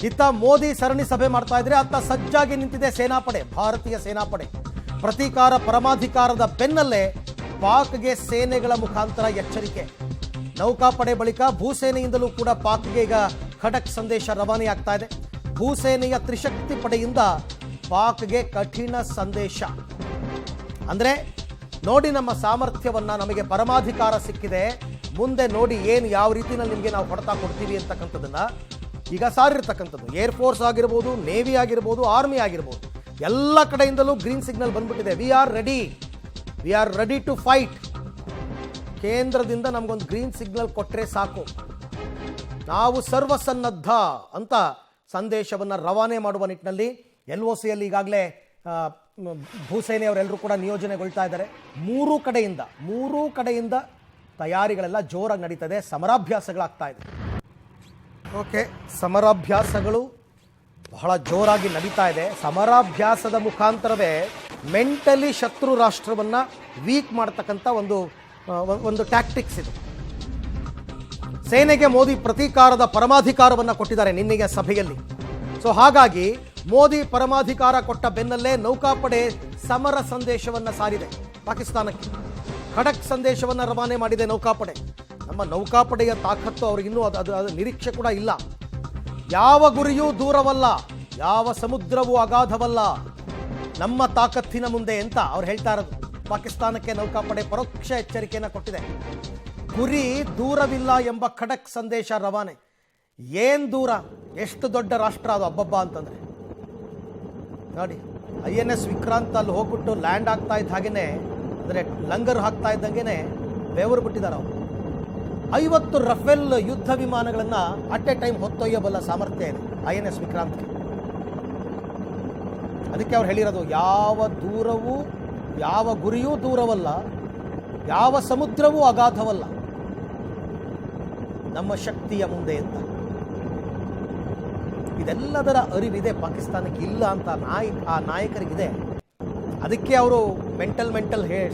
ಇತ್ತ ಮೋದಿ ಸರಣಿ ಸಭೆ ಮಾಡ್ತಾ ಇದ್ರೆ ಅತ್ತ ಸಜ್ಜಾಗಿ ನಿಂತಿದೆ ಸೇನಾಪಡೆ, ಭಾರತೀಯ ಸೇನಾಪಡೆ. ಪ್ರತೀಕಾರ ಪರಮಾಧಿಕಾರದ ಬೆನ್ನಲ್ಲೇ ಪಾಕ್ಗೆ ಸೇನೆಗಳ ಮುಖಾಂತರ ಎಚ್ಚರಿಕೆ. ನೌಕಾಪಡೆ ಬಳಿಕ ಭೂಸೇನೆಯಿಂದಲೂ ಕೂಡ ಪಾಕ್ಗೆ ಈಗ ಖಡಕ್ ಸಂದೇಶ ರವಾನೆಯಾಗ್ತಾ ಇದೆ. ಭೂಸೇನೆಯ ತ್ರಿಶಕ್ತಿ ಪಡೆಯಿಂದ ಪಾಕ್ಗೆ ಕಠಿಣ ಸಂದೇಶ. ಅಂದ್ರೆ ನೋಡಿ ನಮ್ಮ ಸಾಮರ್ಥ್ಯವನ್ನ, ನಮಗೆ ಪರಮಾಧಿಕಾರ ಸಿಕ್ಕಿದೆ, ಮುಂದೆ ನೋಡಿ ಏನು ಯಾವ ರೀತಿಯಲ್ಲಿ ನಿಮಗೆ ನಾವು ಹೊಡೆತ ಕೊಡ್ತೀವಿ ಅಂತಕ್ಕಂಥದ್ದನ್ನ ಈಗ ಸಾರಿರ್ತಕ್ಕಂಥದ್ದು. ಏರ್ಫೋರ್ಸ್ ಆಗಿರ್ಬೋದು, ನೇವಿ ಆಗಿರ್ಬೋದು, ಆರ್ಮಿ ಆಗಿರ್ಬೋದು, ಎಲ್ಲ ಕಡೆಯಿಂದಲೂ ಗ್ರೀನ್ ಸಿಗ್ನಲ್ ಬಂದ್ಬಿಟ್ಟಿದೆ. We are ready to fight. ಕೇಂದ್ರದಿಂದ ನಮಗೊಂದು ಗ್ರೀನ್ ಸಿಗ್ನಲ್ ಕೊಟ್ಟರೆ ಸಾಕು, ನಾವು ಸರ್ವಸನ್ನದ್ಧ ಅಂತ ಸಂದೇಶವನ್ನು ರವಾನೆ ಮಾಡುವ ನಿಟ್ಟಿನಲ್ಲಿ LOCಯಲ್ಲಿ ಈಗಾಗಲೇ ಭೂಸೇನೆಯವರೆಲ್ಲರೂ ಕೂಡ ನಿಯೋಜನೆಗೊಳ್ತಾ ಇದ್ದಾರೆ. ಮೂರೂ ಕಡೆಯಿಂದ ತಯಾರಿಗಳೆಲ್ಲ ಜೋರಾಗಿ ನಡೀತದೆ, ಸಮರಾಭ್ಯಾಸಗಳಾಗ್ತಾ ಇದೆ. ಓಕೆ, ಸಮರಾಭ್ಯಾಸಗಳು ಬಹಳ ಜೋರಾಗಿ ನಡೀತಾ ಇದೆ. ಸಮರಾಭ್ಯಾಸದ ಮುಖಾಂತರವೇ ಮೆಂಟಲಿ ಶತ್ರು ರಾಷ್ಟ್ರವನ್ನು ವೀಕ್ ಮಾಡ್ತಕ್ಕಂಥ ಒಂದು ಟ್ಯಾಕ್ಟಿಕ್ಸ್ ಇದು. ಸೇನೆಗೆ ಮೋದಿ ಪ್ರತೀಕಾರದ ಪರಮಾಧಿಕಾರವನ್ನು ಕೊಟ್ಟಿದ್ದಾರೆ ನಿನ್ನೆಯ ಸಭೆಯಲ್ಲಿ. ಸೊ ಹಾಗಾಗಿ ಮೋದಿ ಪರಮಾಧಿಕಾರ ಕೊಟ್ಟ ಬೆನ್ನಲ್ಲೇ ನೌಕಾಪಡೆ ಸಮರ ಸಂದೇಶವನ್ನು ಸಾರಿದೆ ಪಾಕಿಸ್ತಾನಕ್ಕೆ. ಖಡಕ್ ಸಂದೇಶವನ್ನು ರವಾನೆ ಮಾಡಿದೆ ನೌಕಾಪಡೆ. ನಮ್ಮ ನೌಕಾಪಡೆಯ ತಾಕತ್ತು ಅವ್ರಿಗಿನ್ನೂ ಅದು ನಿರೀಕ್ಷೆ ಕೂಡ ಇಲ್ಲ. ಯಾವ ಗುರಿಯೂ ದೂರವಲ್ಲ, ಯಾವ ಸಮುದ್ರವೂ ಅಗಾಧವಲ್ಲ ನಮ್ಮ ತಾಕತ್ತಿನ ಮುಂದೆ ಅಂತ ಅವ್ರು ಹೇಳ್ತಾ ಇರೋದು. ಪಾಕಿಸ್ತಾನಕ್ಕೆ ನೌಕಾಪಡೆ ಪರೋಕ್ಷ ಎಚ್ಚರಿಕೆಯನ್ನು ಕೊಟ್ಟಿದೆ. ಗುರಿ ದೂರವಿಲ್ಲ ಎಂಬ ಖಡಕ್ ಸಂದೇಶ ರವಾನೆ. ಏನು ದೂರ, ಎಷ್ಟು ದೊಡ್ಡ ರಾಷ್ಟ್ರ ಅದು ಅಬ್ಬಬ್ಬ ಅಂತಂದರೆ ನೋಡಿ. INS ವಿಕ್ರಾಂತ್ ಅಲ್ಲಿ ಹೋಗ್ಬಿಟ್ಟು ಲ್ಯಾಂಡ್ ಆಗ್ತಾ ಇದ್ದ ಹಾಗೇನೆ, ಅಂದರೆ ಲಂಗರ್ ಹಾಕ್ತಾ ಇದ್ದಂಗೆ ಬೆವರು ಬಿಟ್ಟಿದ್ದಾರೆ ಅವರು. 50 ರಫೇಲ್ ಯುದ್ಧ ವಿಮಾನಗಳನ್ನು ಅಟ್ ಎ ಟೈಮ್ ಹೊತ್ತೊಯ್ಯಬಲ್ಲ ಸಾಮರ್ಥ್ಯ ಇದೆ INS ವಿಕ್ರಾಂತ್ಗೆ. ಅದಕ್ಕೆ ಅವ್ರು ಹೇಳಿರೋದು, ಯಾವ ಗುರಿಯೂ ದೂರವಲ್ಲ, ಯಾವ ಸಮುದ್ರವೂ ಅಗಾಧವಲ್ಲ ನಮ್ಮ ಶಕ್ತಿಯ ಮುಂದೆ ಅಂತ. ಇದೆಲ್ಲದರ ಅರಿವಿದೆ ಪಾಕಿಸ್ತಾನಕ್ಕೆ, ಇಲ್ಲ ಅಂತ ಆ ನಾಯಕರಿಗಿದೆ. ಅದಕ್ಕೆ ಅವರು ಮೆಂಟಲ್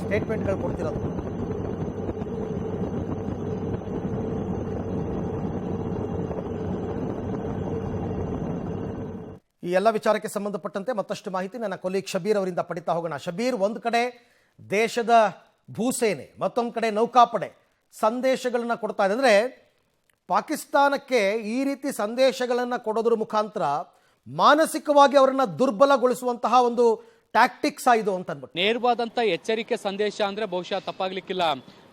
ಸ್ಟೇಟ್ಮೆಂಟ್ಗಳು ಕೊಡ್ತಿರೋದು. ಈ ಎಲ್ಲ ವಿಚಾರಕ್ಕೆ ಸಂಬಂಧಪಟ್ಟಂತೆ ಮತ್ತಷ್ಟು ಮಾಹಿತಿ ನನ್ನ ಕೊಲೀಗ್ ಶಬೀರ್ ಅವರಿಂದ ಪಡಿತಾ ಹೋಗೋಣ. ಶಬೀರ್, ಒಂದು ಕಡೆ ದೇಶದ ಭೂಸೇನೆ, ಮತ್ತೊಂದು ಕಡೆ ನೌಕಾಪಡೆ ಸಂದೇಶಗಳನ್ನು ಕೊಡ್ತಾ ಇದೆ. ಅಂದರೆ ಪಾಕಿಸ್ತಾನಕ್ಕೆ ಈ ರೀತಿ ಸಂದೇಶಗಳನ್ನು ಕೊಡೋದ್ರ ಮುಖಾಂತರ ಮಾನಸಿಕವಾಗಿ ಅವರನ್ನು ದುರ್ಬಲಗೊಳಿಸುವಂತಹ ಒಂದು ಟ್ಯಾಕ್ಟಿಕ್ಸ್ ಇದು ಅಂತ ಅಂದ್ಬಿಟ್ಟು ನೇರವಾದಂಥ ಎಚ್ಚರಿಕೆ ಸಂದೇಶ ಅಂದರೆ ಬಹುಶಃ ತಪ್ಪಾಗ್ಲಿಕ್ಕಿಲ್ಲ.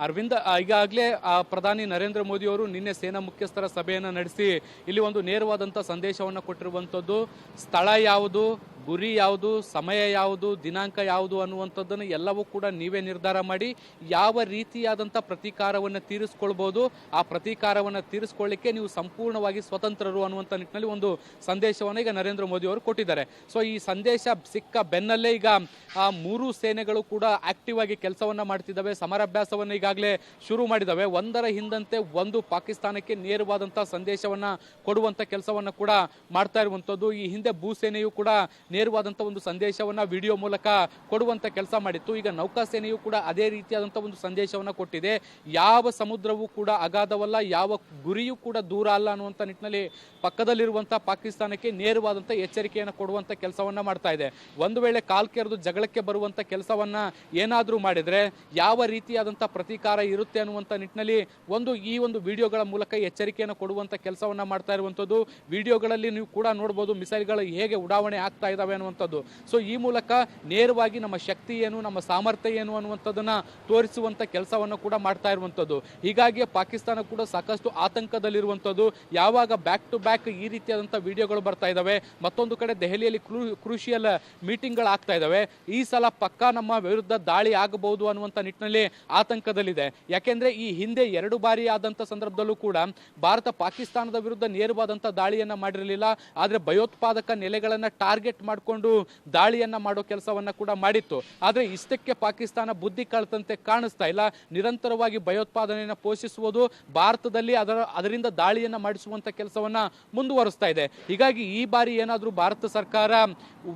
ಅರವಿಂದ್, ಈಗಾಗಲೇ ಪ್ರಧಾನಿ ನರೇಂದ್ರ ಮೋದಿ ಅವರು ನಿನ್ನೆ ಸೇನಾ ಮುಖ್ಯಸ್ಥರ ಸಭೆಯನ್ನು ನಡೆಸಿ ಇಲ್ಲಿ ಒಂದು ನೇರವಾದಂಥ ಸಂದೇಶವನ್ನು ಕೊಟ್ಟಿರುವಂಥದ್ದು. ಸ್ಥಳ ಯಾವುದು, ಗುರಿ ಯಾವುದು, ಸಮಯ ಯಾವುದು, ದಿನಾಂಕ ಯಾವುದು ಅನ್ನುವಂಥದ್ದನ್ನು ಎಲ್ಲವೂ ಕೂಡ ನೀವೇ ನಿರ್ಧಾರ ಮಾಡಿ ಯಾವ ರೀತಿಯಾದಂಥ ಪ್ರತೀಕಾರವನ್ನು ತೀರಿಸ್ಕೊಳ್ಬೋದು, ಆ ಪ್ರತೀಕಾರವನ್ನು ತೀರಿಸ್ಕೊಳ್ಳಿಕ್ಕೆ ನೀವು ಸಂಪೂರ್ಣವಾಗಿ ಸ್ವತಂತ್ರರು ಅನ್ನುವಂಥ ನಿಟ್ಟಿನಲ್ಲಿ ಒಂದು ಸಂದೇಶವನ್ನು ಈಗ ನರೇಂದ್ರ ಮೋದಿ ಅವರು ಕೊಟ್ಟಿದ್ದಾರೆ. ಸೊ ಈ ಸಂದೇಶ ಸಿಕ್ಕ ಬೆನ್ನಲ್ಲೇ ಈಗ ಮೂರು ಸೇನೆಗಳು ಕೂಡ ಆಕ್ಟಿವ್ ಆಗಿ ಕೆಲಸವನ್ನ ಮಾಡ್ತಿದ್ದಾವೆ, ಸಮರಾಭ್ಯಾಸವನ್ನು ಈಗಾಗಲೇ ಶುರು ಮಾಡಿದ್ದಾವೆ. ಒಂದರ ಹಿಂದಂತೆ ಒಂದು ಪಾಕಿಸ್ತಾನಕ್ಕೆ ನೇರವಾದಂತಹ ಸಂದೇಶವನ್ನ ಕೊಡುವಂತ ಕೆಲಸವನ್ನ ಕೂಡ ಮಾಡ್ತಾ ಇರುವಂತದ್ದು. ಈ ಹಿಂದೆ ಭೂಸೇನೆಯು ಕೂಡ ನೇರವಾದಂಥ ಒಂದು ಸಂದೇಶವನ್ನ ವಿಡಿಯೋ ಮೂಲಕ ಕೊಡುವಂತ ಕೆಲಸ ಮಾಡಿತ್ತು. ಈಗ ನೌಕಾಸೇನೆಯು ಕೂಡ ಅದೇ ರೀತಿಯಾದಂಥ ಒಂದು ಸಂದೇಶವನ್ನ ಕೊಟ್ಟಿದೆ. ಯಾವ ಸಮುದ್ರವೂ ಕೂಡ ಅಗಾಧವಲ್ಲ, ಯಾವ ಗುರಿಯೂ ಕೂಡ ದೂರ ಅಲ್ಲ ಅನ್ನುವಂಥ ನಿಟ್ಟಿನಲ್ಲಿ ಪಕ್ಕದಲ್ಲಿರುವಂತಹ ಪಾಕಿಸ್ತಾನಕ್ಕೆ ನೇರವಾದಂಥ ಎಚ್ಚರಿಕೆಯನ್ನು ಕೊಡುವಂತ ಕೆಲಸವನ್ನ ಮಾಡ್ತಾ ಇದೆ. ಒಂದು ವೇಳೆ ಕಾಲ್ ಕೆರೆದು ಜಗಳಕ್ಕೆ ಬರುವಂತ ಕೆಲಸವನ್ನ ಏನಾದ್ರೂ ಮಾಡಿದ್ರೆ ಯಾವ ರೀತಿಯಾದಂಥ ಪ್ರತೀಕಾರ ಇರುತ್ತೆ ಅನ್ನುವಂಥ ನಿಟ್ಟಿನಲ್ಲಿ ಈ ಒಂದು ವಿಡಿಯೋಗಳ ಮೂಲಕ ಎಚ್ಚರಿಕೆಯನ್ನು ಕೊಡುವಂತ ಕೆಲಸವನ್ನ ಮಾಡ್ತಾ ಇರುವಂತದ್ದು. ವಿಡಿಯೋಗಳಲ್ಲಿ ನೀವು ಕೂಡ ನೋಡಬಹುದು ಮಿಸೈಲ್ಗಳು ಹೇಗೆ ಉಡಾವಣೆ ಆಗ್ತಾ ಇದಾವೆ ಅನ್ನುವಂಥದ್ದು. ಸೊ ಈ ಮೂಲಕ ನೇರವಾಗಿ ನಮ್ಮ ಶಕ್ತಿ ಏನು, ನಮ್ಮ ಸಾಮರ್ಥ್ಯ ಏನು ಅನ್ನುವಂಥದ್ದನ್ನ ತೋರಿಸುವಂತ ಕೆಲಸವನ್ನು ಕೂಡ ಮಾಡ್ತಾ ಇರುವಂತದ್ದು. ಹೀಗಾಗಿ ಪಾಕಿಸ್ತಾನ ಕೂಡ ಸಾಕಷ್ಟು ಆತಂಕದಲ್ಲಿರುವಂತದ್ದು. ಯಾವಾಗ ಬ್ಯಾಕ್ ಟು ಬ್ಯಾಕ್ ಈ ರೀತಿಯಾದಂಥ ವಿಡಿಯೋಗಳು ಬರ್ತಾ ಇದಾವೆ, ಮತ್ತೊಂದು ಕಡೆ ದೆಹಲಿಯಲ್ಲಿ ಕ್ರೂಷಿಯಲ್ ಮೀಟಿಂಗ್ಗಳು ಆಗ್ತಾ ಇದಾವೆ, ಈ ಸಲ ಪಕ್ಕಾ ನಮ್ಮ ವಿರುದ್ಧ ದಾಳಿ ಆಗಬಹುದು ಅನ್ನುವಂಥ ನಿಟ್ಟಿನಲ್ಲಿ ಆತಂಕದಲ್ಲಿದೆ. ಯಾಕೆಂದ್ರೆ ಈ ಹಿಂದೆ 2 ಬಾರಿ ಆದಂತ ಸಂದರ್ಭದಲ್ಲೂ ಕೂಡ ಭಾರತ ಪಾಕಿಸ್ತಾನದ ವಿರುದ್ಧ ನೇರವಾದಂತ ದಾಳಿಯನ್ನ ಮಾಡಿರಲಿಲ್ಲ, ಆದ್ರೆ ಭಯೋತ್ಪಾದಕ ನೆಲೆಗಳನ್ನ ಟಾರ್ಗೆಟ್ ಮಾಡಿಕೊಂಡು ದಾಳಿಯನ್ನ ಮಾಡೋ ಕೆಲಸವನ್ನ ಕೂಡ ಮಾಡಿತ್ತು. ಆದ್ರೆ ಇಷ್ಟಕ್ಕೆ ಪಾಕಿಸ್ತಾನ ಬುದ್ಧಿ ಕಳ್ತಂತೆ ಕಾಣಿಸ್ತಾ ಇಲ್ಲ. ನಿರಂತರವಾಗಿ ಭಯೋತ್ಪಾದನೆಯನ್ನ ಪೋಷಿಸುವುದು, ಭಾರತದಲ್ಲಿ ಅದರಿಂದ ದಾಳಿಯನ್ನ ಮಾಡಿಸುವಂತ ಕೆಲಸವನ್ನ ಮುಂದುವರಿಸ್ತಾ ಇದೆ. ಹೀಗಾಗಿ ಈ ಬಾರಿ ಏನಾದ್ರೂ ಭಾರತ ಸರ್ಕಾರ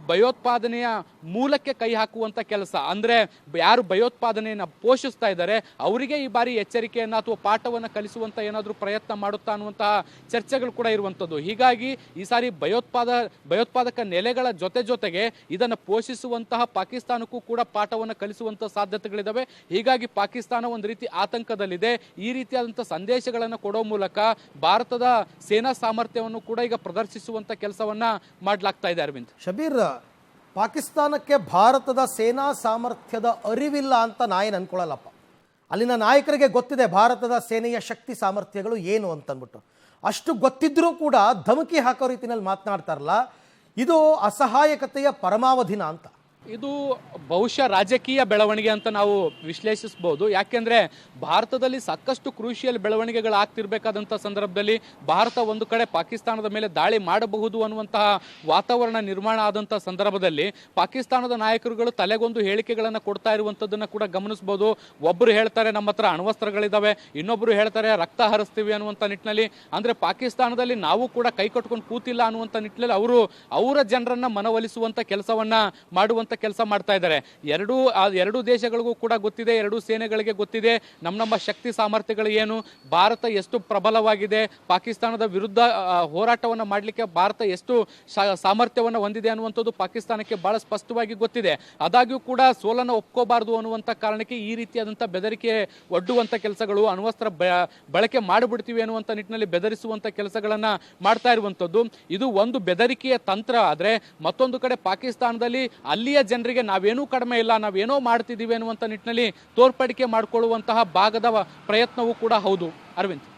ಭಯೋತ್ಪಾದನೆಯ ಮೂಲಕ್ಕೆ ಕೈ ಹಾಕುವಂತ ಕೆಲಸ, ಅಂದ್ರೆ ಯಾರು ಭಯೋತ್ಪಾದನೆಯನ್ನ ಪೋಷಿಸ್ತಾ ಇದ್ದಾರೆ ಅವರಿಗೆ ಈ ಬಾರಿ ಎಚ್ಚರಿಕೆಯನ್ನು ಅಥವಾ ಪಾಠವನ್ನು ಕಲಿಸುವಂಥ ಏನಾದರೂ ಪ್ರಯತ್ನ ಮಾಡುತ್ತಾ ಅನ್ನುವಂತಹ ಚರ್ಚೆಗಳು ಕೂಡ ಇರುವಂಥದ್ದು. ಹೀಗಾಗಿ ಈ ಸಾರಿ ಭಯೋತ್ಪಾದಕ ನೆಲೆಗಳ ಜೊತೆಗೆ ಇದನ್ನು ಪೋಷಿಸುವಂತಹ ಪಾಕಿಸ್ತಾನಕ್ಕೂ ಕೂಡ ಪಾಠವನ್ನು ಕಲಿಸುವಂತಹ ಸಾಧ್ಯತೆಗಳಿದ್ದಾವೆ. ಹೀಗಾಗಿ ಪಾಕಿಸ್ತಾನ ಒಂದು ರೀತಿ ಆತಂಕದಲ್ಲಿದೆ. ಈ ರೀತಿಯಾದಂಥ ಸಂದೇಶಗಳನ್ನು ಕೊಡೋ ಮೂಲಕ ಭಾರತದ ಸೇನಾ ಸಾಮರ್ಥ್ಯವನ್ನು ಕೂಡ ಈಗ ಪ್ರದರ್ಶಿಸುವಂಥ ಕೆಲಸವನ್ನ ಮಾಡಲಾಗ್ತಾ ಇದೆ. ಅರವಿಂದ್, ಶಬೀರ್, ಪಾಕಿಸ್ತಾನಕ್ಕೆ ಭಾರತದ ಸೇನಾ ಸಾಮರ್ಥ್ಯದ ಅರಿವಿಲ್ಲ ಅಂತ ನಾಯೇನು ಅನ್ಕೊಳ್ಳಲ್ಲಪ್ಪ. ಅಲ್ಲಿನ ನಾಯಕರಿಗೆ ಗೊತ್ತಿದೆ ಭಾರತದ ಸೇನೆಯ ಶಕ್ತಿ ಸಾಮರ್ಥ್ಯಗಳು ಏನು ಅಂತಂದ್ಬಿಟ್ಟು. ಅಷ್ಟು ಗೊತ್ತಿದ್ರೂ ಕೂಡ ಧಮಕಿ ಹಾಕೋ ರೀತಿಯಲ್ಲಿ ಮಾತನಾಡ್ತಾರಲ್ಲ, ಇದು ಅಸಹಾಯಕತೆಯ ಪರಮಾವಧಿನ ಅಂತ. ಇದು ಬಹುಶಃ ರಾಜಕೀಯ ಬೆಳವಣಿಗೆ ಅಂತ ನಾವು ವಿಶ್ಲೇಷಿಸಬಹುದು. ಯಾಕೆಂದ್ರೆ ಭಾರತದಲ್ಲಿ ಸಾಕಷ್ಟು ಕ್ರೂಷಿಯಲ್ ಬೆಳವಣಿಗೆಗಳು ಆಗ್ತಿರ್ಬೇಕಾದಂಥ ಸಂದರ್ಭದಲ್ಲಿ ಭಾರತ ಒಂದು ಕಡೆ ಪಾಕಿಸ್ತಾನದ ಮೇಲೆ ದಾಳಿ ಮಾಡಬಹುದು ಅನ್ನುವಂತಹ ವಾತಾವರಣ ನಿರ್ಮಾಣ ಆದಂಥ ಸಂದರ್ಭದಲ್ಲಿ ಪಾಕಿಸ್ತಾನದ ನಾಯಕರುಗಳು ತಲೆಗೊಂದು ಹೇಳಿಕೆಗಳನ್ನು ಕೊಡ್ತಾ ಇರುವಂಥದ್ದನ್ನು ಕೂಡ ಗಮನಿಸಬಹುದು. ಒಬ್ಬರು ಹೇಳ್ತಾರೆ ನಮ್ಮ ಹತ್ರ ಅಣ್ವಸ್ತ್ರಗಳಿದ್ದಾವೆ, ಇನ್ನೊಬ್ಬರು ಹೇಳ್ತಾರೆ ರಕ್ತ ಹರಿಸ್ತೀವಿ ಅನ್ನುವಂಥ ನಿಟ್ಟಿನಲ್ಲಿ. ಅಂದ್ರೆ ಪಾಕಿಸ್ತಾನದಲ್ಲಿ ನಾವು ಕೂಡ ಕೈ ಕಟ್ಕೊಂಡು ಕೂತಿಲ್ಲ ಅನ್ನುವಂಥ ನಿಟ್ಟಿನಲ್ಲಿ ಅವರ ಜನರನ್ನ ಮನವೊಲಿಸುವಂಥ ಕೆಲಸವನ್ನ ಮಾಡುವಂಥ ಕೆಲಸ ಮಾಡ್ತಾ ಇದ್ದಾರೆ. ಎರಡೂ ದೇಶಗಳಿಗೂ ಕೂಡ ಗೊತ್ತಿದೆ, ಎರಡೂ ಸೇನೆಗಳಿಗೆ ಗೊತ್ತಿದೆ ನಮ್ಮ ಶಕ್ತಿ ಸಾಮರ್ಥ್ಯಗಳು ಏನು, ಭಾರತ ಎಷ್ಟು ಪ್ರಬಲವಾಗಿದೆ, ಪಾಕಿಸ್ತಾನದ ವಿರುದ್ಧ ಹೋರಾಟವನ್ನು ಮಾಡಲಿಕ್ಕೆ ಭಾರತ ಎಷ್ಟು ಸಾಮರ್ಥ್ಯವನ್ನು ಹೊಂದಿದೆ ಅನ್ನುವಂಥದ್ದು ಪಾಕಿಸ್ತಾನಕ್ಕೆ ಬಹಳ ಸ್ಪಷ್ಟವಾಗಿ ಗೊತ್ತಿದೆ. ಆದಾಗ್ಯೂ ಕೂಡ ಸೋಲನ್ನು ಒಪ್ಕೋಬಾರದು ಅನ್ನುವಂಥ ಕಾರಣಕ್ಕೆ ಈ ರೀತಿಯಾದಂಥ ಬೆದರಿಕೆ ಒಡ್ಡುವಂಥ ಕೆಲಸಗಳು, ಅಣ್ವಸ್ತ್ರ ಬಳಕೆ ಮಾಡಿಬಿಡ್ತೀವಿ ಅನ್ನುವಂಥ ನಿಟ್ಟಿನಲ್ಲಿ ಬೆದರಿಸುವಂಥ ಕೆಲಸಗಳನ್ನು ಮಾಡ್ತಾ ಇರುವಂಥದ್ದು. ಇದು ಒಂದು ಬೆದರಿಕೆಯ ತಂತ್ರ. ಆದರೆ ಮತ್ತೊಂದು ಕಡೆ ಪಾಕಿಸ್ತಾನದಲ್ಲಿ ಅಲ್ಲಿಯ ಜನರಿಗೆ ನಾವೇನೂ ಕಡಿಮೆ ಇಲ್ಲ, ನಾವೇನೋ ಮಾಡ್ತಿದ್ದೀವಿ ಅನ್ನುವಂಥ ನಿಟ್ಟಿನಲ್ಲಿ ತೋರ್ಪಡಿಕೆ ಮಾಡಿಕೊಳ್ಳುವಂತಹ ಭಾಗದ ಪ್ರಯತ್ನವೂ ಕೂಡ ಹೌದು. ಅರವಿಂದ್.